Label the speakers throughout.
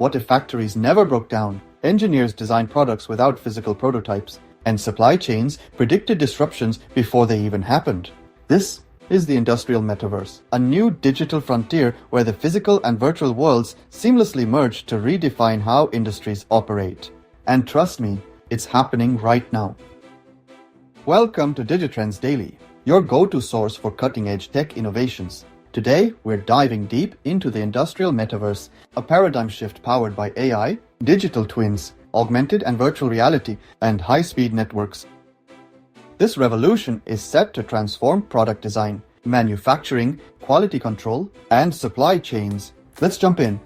Speaker 1: What if factories never broke down? Engineers designed products without physical prototypes, and supply chains predicted disruptions before they even happened. This is the Industrial Metaverse, a new digital frontier where the physical and virtual worlds seamlessly merge to redefine how industries operate. And trust me, it's happening right now. Welcome to Digitrends Daily, your go-to source for cutting-edge tech innovations. Today, we're diving deep into the Industrial Metaverse, a paradigm shift powered by AI, digital twins, augmented and virtual reality, and high-speed networks. This revolution is set to transform product design, manufacturing, quality control, and supply chains. Let's jump in.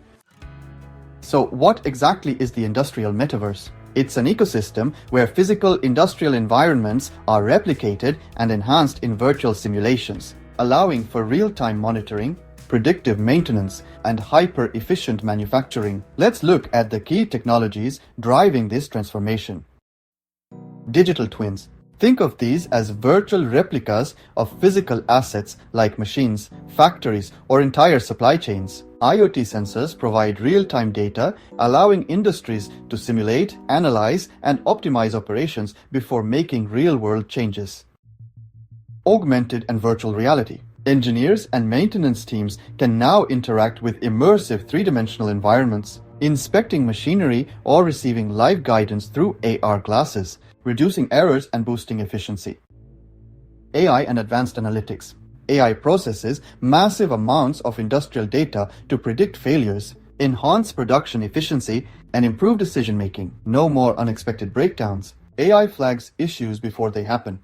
Speaker 1: So, what exactly is the Industrial Metaverse? It's an ecosystem where physical industrial environments are replicated and enhanced in virtual simulations, allowing for real-time monitoring, predictive maintenance, and hyper-efficient manufacturing. Let's look at the key technologies driving this transformation. Digital twins. Think of these as virtual replicas of physical assets like machines, factories, or entire supply chains. IoT sensors provide real-time data, allowing industries to simulate, analyze, and optimize operations before making real-world changes. Augmented and virtual reality. Engineers and maintenance teams can now interact with immersive three-dimensional environments, inspecting machinery or receiving live guidance through AR glasses, reducing errors and boosting efficiency. AI and advanced analytics. AI processes massive amounts of industrial data to predict failures, enhance production efficiency, and improve decision-making. No more unexpected breakdowns. AI flags issues before they happen.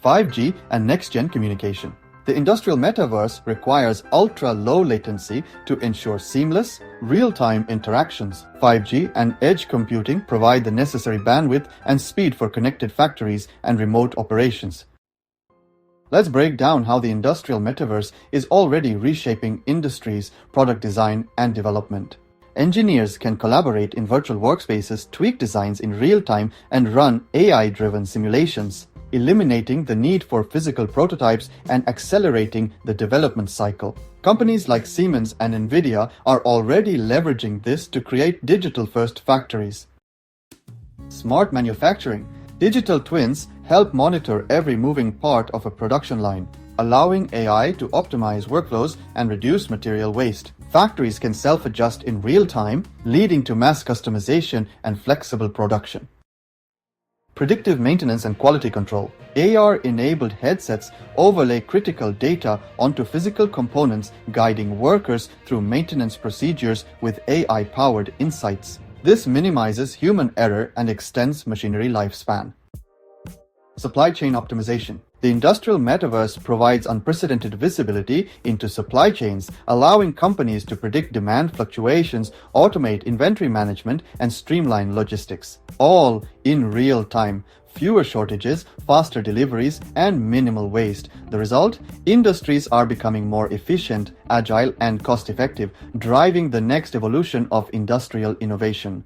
Speaker 1: 5G and next-gen communication. The Industrial Metaverse requires ultra-low latency to ensure seamless, real-time interactions. 5G and edge computing provide the necessary bandwidth and speed for connected factories and remote operations. Let's break down how the Industrial Metaverse is already reshaping industries, product design, and development. Engineers can collaborate in virtual workspaces, tweak designs in real time, and run AI-driven simulations, eliminating the need for physical prototypes and accelerating the development cycle. Companies like Siemens and NVIDIA are already leveraging this to create digital-first factories. Smart manufacturing. Digital twins help monitor every moving part of a production line, allowing AI to optimize workflows and reduce material waste. Factories can self-adjust in real time, leading to mass customization and flexible production. Predictive maintenance and quality control. AR-enabled headsets overlay critical data onto physical components, guiding workers through maintenance procedures with AI-powered insights. This minimizes human error and extends machinery lifespan. Supply chain optimization. The Industrial Metaverse provides unprecedented visibility into supply chains, allowing companies to predict demand fluctuations, automate inventory management, and streamline logistics. All in real time. Fewer shortages, faster deliveries, and minimal waste. The result? Industries are becoming more efficient, agile, and cost-effective, driving the next evolution of industrial innovation.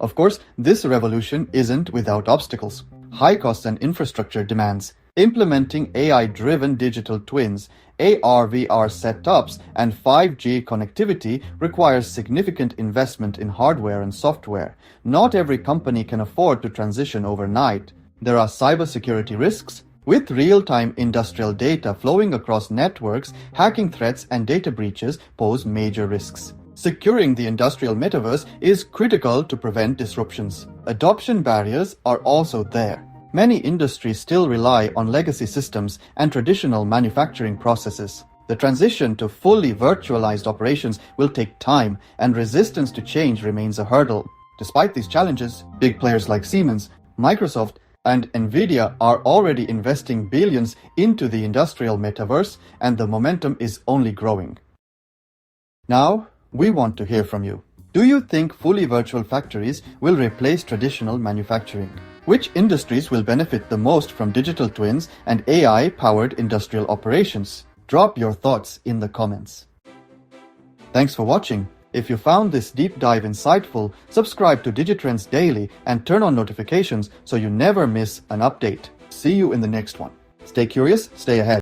Speaker 1: Of course, this revolution isn't without obstacles. High costs and infrastructure demands. Implementing AI-driven digital twins, AR/VR setups, and 5G connectivity requires significant investment in hardware and software. Not every company can afford to transition overnight. There are cybersecurity risks. With real-time industrial data flowing across networks, hacking threats and data breaches pose major risks. Securing the Industrial Metaverse is critical to prevent disruptions. Adoption barriers are also there. Many industries still rely on legacy systems and traditional manufacturing processes. The transition to fully virtualized operations will take time, and resistance to change remains a hurdle. Despite these challenges, big players like Siemens, Microsoft, and NVIDIA are already investing billions into the Industrial Metaverse, and the momentum is only growing. Now, we want to hear from you. Do you think fully virtual factories will replace traditional manufacturing? Which industries will benefit the most from digital twins and AI-powered industrial operations? Drop your thoughts in the comments. Thanks for watching. If you found this deep dive insightful, subscribe to Digitrends Daily and turn on notifications so you never miss an update. See you in the next one. Stay curious, stay ahead.